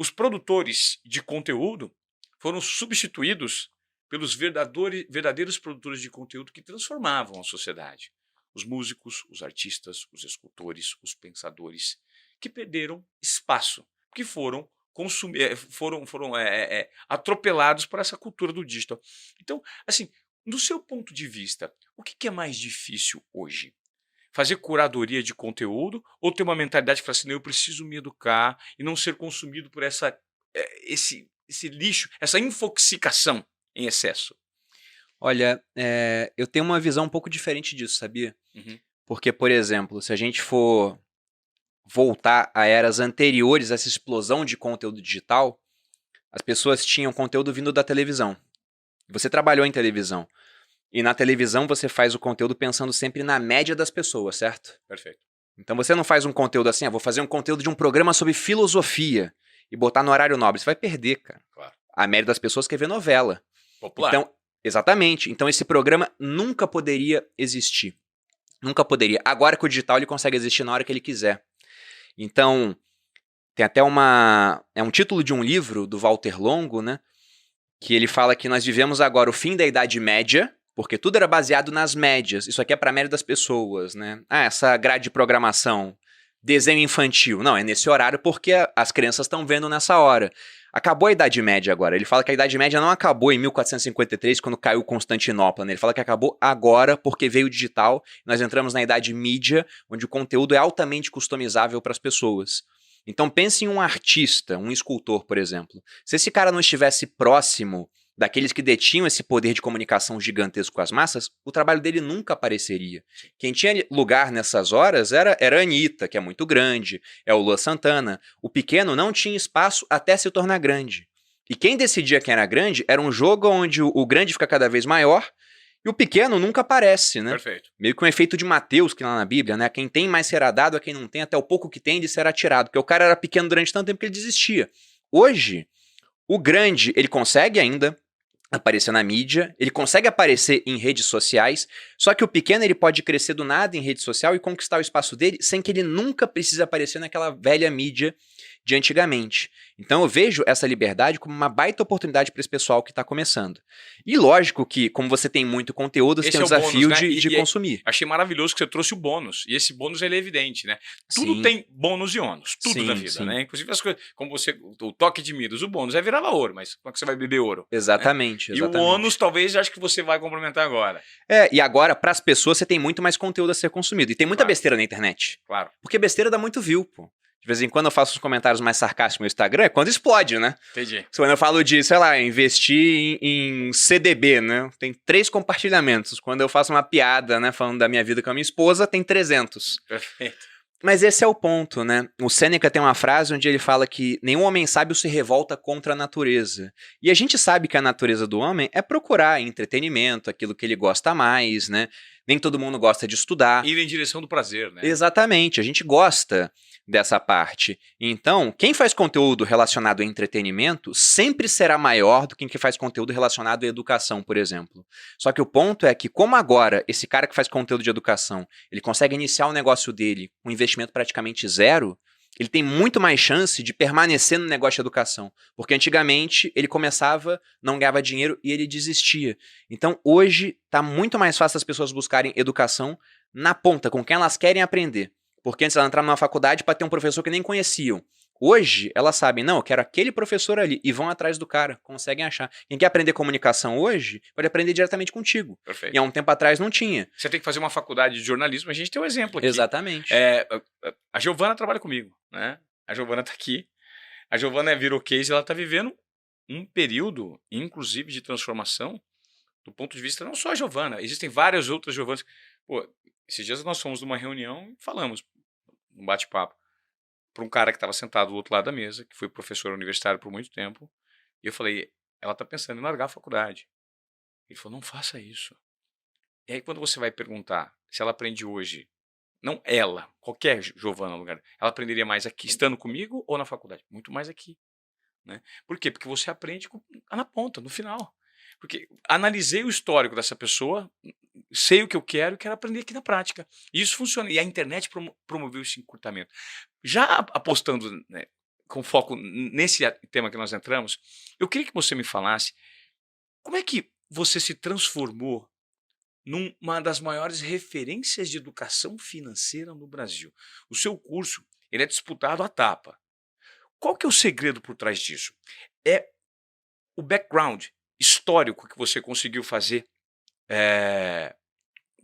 os produtores de conteúdo foram substituídos pelos verdadeiros produtores de conteúdo que transformavam a sociedade. Os músicos, os artistas, os escultores, os pensadores, que perderam espaço, que foram atropelados por essa cultura do digital. Então, assim, do seu ponto de vista, o que é mais difícil hoje? Fazer curadoria de conteúdo ou ter uma mentalidade que fala assim, não, eu preciso me educar e não ser consumido por esse lixo, essa infoxicação em excesso? Olha, eu tenho uma visão um pouco diferente disso, sabia? Uhum. Porque, por exemplo, se a gente for voltar a eras anteriores a essa explosão de conteúdo digital, as pessoas tinham conteúdo vindo da televisão. Você trabalhou em televisão. E na televisão você faz o conteúdo pensando sempre na média das pessoas, certo? Perfeito. Então você não faz um conteúdo assim, vou fazer um conteúdo de um programa sobre filosofia e botar no horário nobre. Você vai perder, cara. Claro. A média das pessoas quer ver novela. Popular. Então, exatamente. Então esse programa nunca poderia existir. Nunca poderia. Agora que o digital ele consegue existir na hora que ele quiser. Então, tem até é um título de um livro do Walter Longo, né? Que ele fala que nós vivemos agora o fim da Idade Média, porque tudo era baseado nas médias. Isso aqui é para a média das pessoas, né? Ah, essa grade de programação, desenho infantil. Não, é nesse horário porque as crianças estão vendo nessa hora. Acabou a Idade Média agora. Ele fala que a Idade Média não acabou em 1453, quando caiu Constantinopla, né? Ele fala que acabou agora porque veio o digital. Nós entramos na Idade Mídia, onde o conteúdo é altamente customizável para as pessoas. Então pense em um artista, um escultor, por exemplo. Se esse cara não estivesse próximo daqueles que detinham esse poder de comunicação gigantesco com as massas, o trabalho dele nunca apareceria. Quem tinha lugar nessas horas era a Anitta, que é muito grande, é o Luan Santana. O pequeno não tinha espaço até se tornar grande. E quem decidia quem era grande era um jogo onde o grande fica cada vez maior e o pequeno nunca aparece, né? Perfeito. Meio que um efeito de Mateus, que lá na Bíblia, né? Quem tem mais será dado, a quem não tem, até o pouco que tem de será tirado. Porque o cara era pequeno durante tanto tempo que ele desistia. Hoje, o grande, ele consegue ainda aparecer na mídia, ele consegue aparecer em redes sociais, só que o pequeno ele pode crescer do nada em rede social e conquistar o espaço dele sem que ele nunca precise aparecer naquela velha mídia de antigamente. Então eu vejo essa liberdade como uma baita oportunidade para esse pessoal que está começando. E lógico que, como você tem muito conteúdo, você tem o desafio bônus, né? de consumir. Achei maravilhoso que você trouxe o bônus. E esse bônus ele é evidente, né? Tudo Sim. tem bônus e ônus. Tudo Sim, na vida, sim. né? Inclusive as coisas, como o toque de Midas, o bônus é virar ouro, mas como é que você vai beber ouro? Exatamente, Né? exatamente. E o ônus talvez acho que você vai complementar agora. E agora, para as pessoas, você tem muito mais conteúdo a ser consumido. E tem muita besteira na internet. Claro. Porque besteira dá muito view, pô. De vez em quando eu faço uns comentários mais sarcásticos no Instagram, é quando explode, né? Entendi. Quando eu falo de, sei lá, investir em CDB, né? Tem 3 compartilhamentos. Quando eu faço uma piada, né, falando da minha vida com a minha esposa, tem 300. Perfeito. Mas esse é o ponto, né? O Sêneca tem uma frase onde ele fala que nenhum homem sábio se revolta contra a natureza. E a gente sabe que a natureza do homem é procurar entretenimento, aquilo que ele gosta mais, né? Nem todo mundo gosta de estudar. Ir em direção do prazer, né? Exatamente, a gente gosta dessa parte. Então, quem faz conteúdo relacionado a entretenimento sempre será maior do que quem faz conteúdo relacionado à educação, por exemplo. Só que o ponto é que, como agora esse cara que faz conteúdo de educação, ele consegue iniciar o negócio dele com um investimento praticamente zero, ele tem muito mais chance de permanecer no negócio de educação. Porque antigamente ele começava, não ganhava dinheiro e ele desistia. Então hoje está muito mais fácil as pessoas buscarem educação na ponta, com quem elas querem aprender. Porque antes elas entravam numa faculdade para ter um professor que nem conheciam. Hoje elas sabem, não, eu quero aquele professor ali, e vão atrás do cara, conseguem achar. Quem quer aprender comunicação hoje, pode aprender diretamente contigo. Perfeito. E há um tempo atrás não tinha. Você tem que fazer uma faculdade de jornalismo, a gente tem um exemplo aqui. Exatamente. A Giovana trabalha comigo, né? A Giovana tá aqui. A Giovana virou case, ela tá vivendo um período, inclusive, de transformação, do ponto de vista, não só a Giovana, existem várias outras Giovanas. Pô, esses dias nós fomos numa reunião e falamos, num bate-papo, para um cara que estava sentado do outro lado da mesa, que foi professor universitário por muito tempo, e eu falei, ela está pensando em largar a faculdade. Ele falou, não faça isso. E aí quando você vai perguntar se ela aprende hoje, não ela, qualquer Giovana no lugar, ela aprenderia mais aqui, estando comigo ou na faculdade? Muito mais aqui. Né? Por quê? Porque você aprende na ponta, no final. Porque analisei o histórico dessa pessoa, sei o que eu quero e quero aprender aqui na prática. E isso funciona. E a internet promoveu esse encurtamento. Já apostando, né, com foco nesse tema que nós entramos, eu queria que você me falasse como é que você se transformou numa das maiores referências de educação financeira no Brasil. O seu curso, ele é disputado à tapa. Qual que é o segredo por trás disso? É o background histórico que você conseguiu fazer,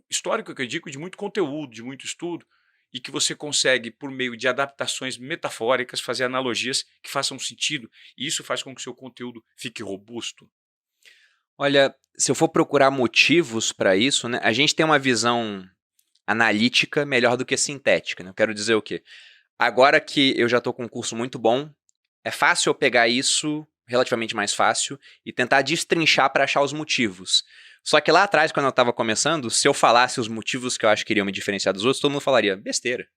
histórico que eu digo de muito conteúdo, de muito estudo, e que você consegue, por meio de adaptações metafóricas, fazer analogias que façam sentido, e isso faz com que o seu conteúdo fique robusto. Olha, se eu for procurar motivos para isso, né, a gente tem uma visão analítica melhor do que sintética. Né? Eu quero dizer o quê? Agora que eu já estou com um curso muito bom, é fácil eu pegar isso, relativamente mais fácil, e tentar destrinchar para achar os motivos. Só que lá atrás, quando eu estava começando, se eu falasse os motivos que eu acho que iriam me diferenciar dos outros, todo mundo falaria, besteira.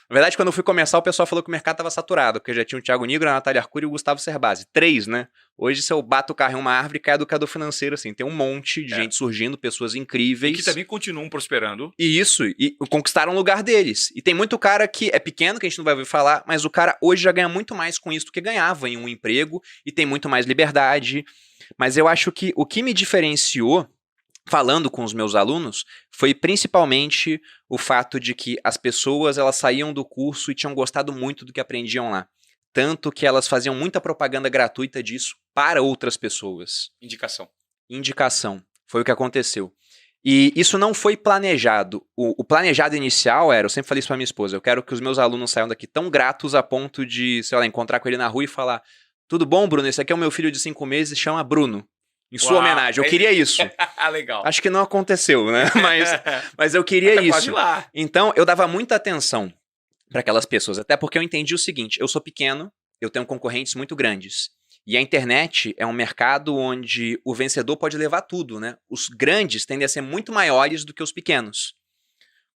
Na verdade, quando eu fui começar, o pessoal falou que o mercado estava saturado, porque já tinha o Thiago Nigro, a Natália Arcuri e o Gustavo Cerbasi. 3, né? Hoje, se eu bato o carro em uma árvore, cai educador financeiro, assim. Tem um monte de gente surgindo, pessoas incríveis. E que também continuam prosperando. E isso, e conquistaram o lugar deles. E tem muito cara que é pequeno, que a gente não vai ouvir falar, mas o cara hoje já ganha muito mais com isso do que ganhava em um emprego, e tem muito mais liberdade. Mas eu acho que o que me diferenciou, falando com os meus alunos, foi principalmente o fato de que as pessoas elas saíam do curso e tinham gostado muito do que aprendiam lá. Tanto que elas faziam muita propaganda gratuita disso para outras pessoas. Indicação. Foi o que aconteceu. E isso não foi planejado. O planejado inicial era, eu sempre falei isso para minha esposa, eu quero que os meus alunos saiam daqui tão gratos a ponto de, sei lá, encontrar com ele na rua e falar, tudo bom, Bruno? Esse aqui é o meu filho de 5 meses, chama Bruno. Em sua homenagem. Eu queria isso. Legal. Acho que não aconteceu, né? Mas eu queria isso. Quase lá. Então, eu dava muita atenção para aquelas pessoas. Até porque eu entendi o seguinte, eu sou pequeno, eu tenho concorrentes muito grandes. E a internet é um mercado onde o vencedor pode levar tudo, né? Os grandes tendem a ser muito maiores do que os pequenos.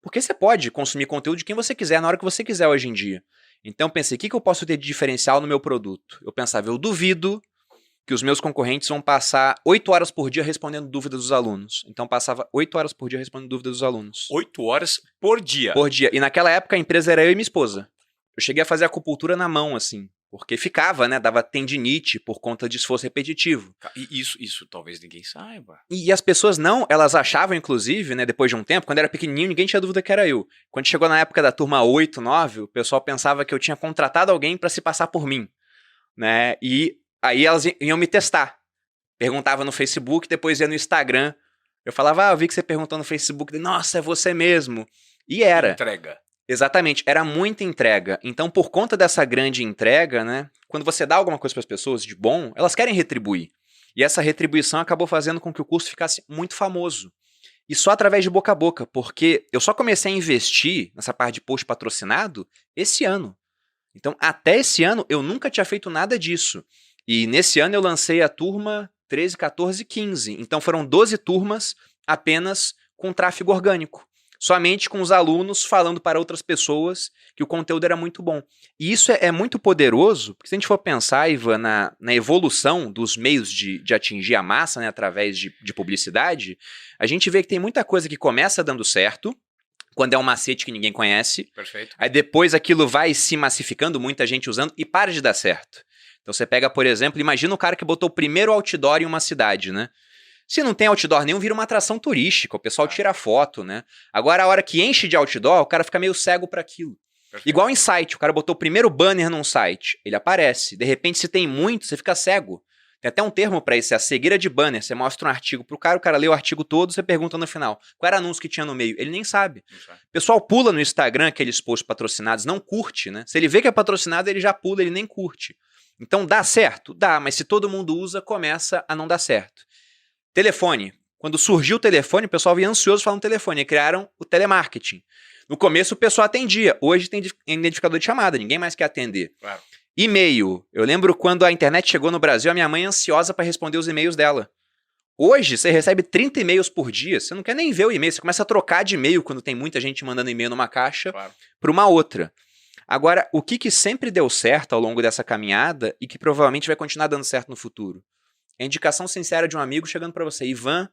Porque você pode consumir conteúdo de quem você quiser, na hora que você quiser hoje em dia. Então, eu pensei, o que eu posso ter de diferencial no meu produto? Eu pensava, eu duvido que os meus concorrentes vão passar 8 horas por dia respondendo dúvidas dos alunos. Então, passava 8 horas por dia respondendo dúvidas dos alunos. 8 horas por dia? Por dia. E naquela época, a empresa era eu e minha esposa. Eu cheguei a fazer acupuntura na mão, assim. Porque ficava, né? Dava tendinite por conta de esforço repetitivo. E isso talvez ninguém saiba. E as pessoas não, elas achavam, inclusive, né? Depois de um tempo, quando era pequenininho, ninguém tinha dúvida que era eu. Quando chegou na época da turma 8, 9, o pessoal pensava que eu tinha contratado alguém para se passar por mim. Né? E aí elas iam me testar. Perguntava no Facebook, depois ia no Instagram. Eu falava, eu vi que você perguntou no Facebook. Nossa, é você mesmo. E era. Entrega. Exatamente, era muita entrega. Então, por conta dessa grande entrega, né, quando você dá alguma coisa para as pessoas de bom, elas querem retribuir. E essa retribuição acabou fazendo com que o curso ficasse muito famoso. E só através de boca a boca, porque eu só comecei a investir nessa parte de post patrocinado esse ano. Então, até esse ano, eu nunca tinha feito nada disso. E nesse ano eu lancei a turma 13, 14, 15. Então, foram 12 turmas apenas com tráfego orgânico. Somente com os alunos falando para outras pessoas que o conteúdo era muito bom. E isso é muito poderoso, porque se a gente for pensar, Ivan, na evolução dos meios de atingir a massa, né, através de publicidade, a gente vê que tem muita coisa que começa dando certo, quando é um macete que ninguém conhece. Perfeito. Aí depois aquilo vai se massificando, muita gente usando, e para de dar certo. Então você pega, por exemplo, imagina o cara que botou o primeiro outdoor em uma cidade, né? Se não tem outdoor nenhum, vira uma atração turística, o pessoal tira foto, né? Agora, a hora que enche de outdoor, o cara fica meio cego para aquilo. Perfeito. Igual em site, o cara botou o primeiro banner num site, ele aparece. De repente, se tem muito, você fica cego. Tem até um termo para isso, é a cegueira de banner. Você mostra um artigo pro cara, o cara lê o artigo todo, você pergunta no final, qual era o anúncio que tinha no meio? Ele nem sabe. O pessoal pula no Instagram aqueles posts patrocinados, não curte, né? Se ele vê que é patrocinado, ele já pula, ele nem curte. Então, dá certo? Dá, mas se todo mundo usa, começa a não dar certo. Telefone. Quando surgiu o telefone, o pessoal vinha ansioso falando telefone, e criaram o telemarketing. No começo o pessoal atendia, hoje tem identificador de chamada, ninguém mais quer atender. Claro. E-mail. Eu lembro quando a internet chegou no Brasil, a minha mãe ansiosa para responder os e-mails dela. Hoje você recebe 30 e-mails por dia, você não quer nem ver o e-mail, você começa a trocar de e-mail quando tem muita gente mandando e-mail numa caixa para uma outra. Agora, o que sempre deu certo ao longo dessa caminhada e que provavelmente vai continuar dando certo no futuro? É a indicação sincera de um amigo chegando para você. Ivan,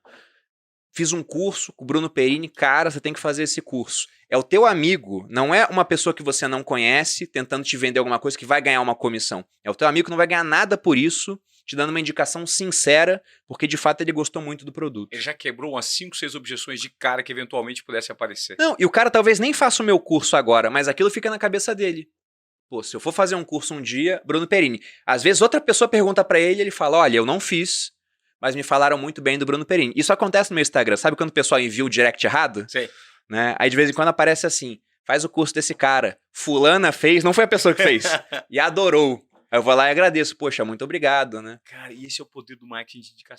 fiz um curso com o Bruno Perini, cara, você tem que fazer esse curso. É o teu amigo, não é uma pessoa que você não conhece tentando te vender alguma coisa que vai ganhar uma comissão. É o teu amigo que não vai ganhar nada por isso, te dando uma indicação sincera, porque de fato ele gostou muito do produto. Ele já quebrou umas 5, 6 objeções de cara que eventualmente pudesse aparecer. Não, e o cara talvez nem faça o meu curso agora, mas aquilo fica na cabeça dele. Pô, se eu for fazer um curso um dia, Bruno Perini. Às vezes outra pessoa pergunta pra ele, ele fala, olha, eu não fiz, mas me falaram muito bem do Bruno Perini. Isso acontece no meu Instagram. Sabe quando o pessoal envia o direct errado? Sei. Né? Aí de vez em quando aparece assim, faz o curso desse cara. Fulana fez, não foi a pessoa que fez. E adorou. Aí eu vou lá e agradeço. Poxa, muito obrigado, né? Cara, e esse é o poder do marketing de indicação.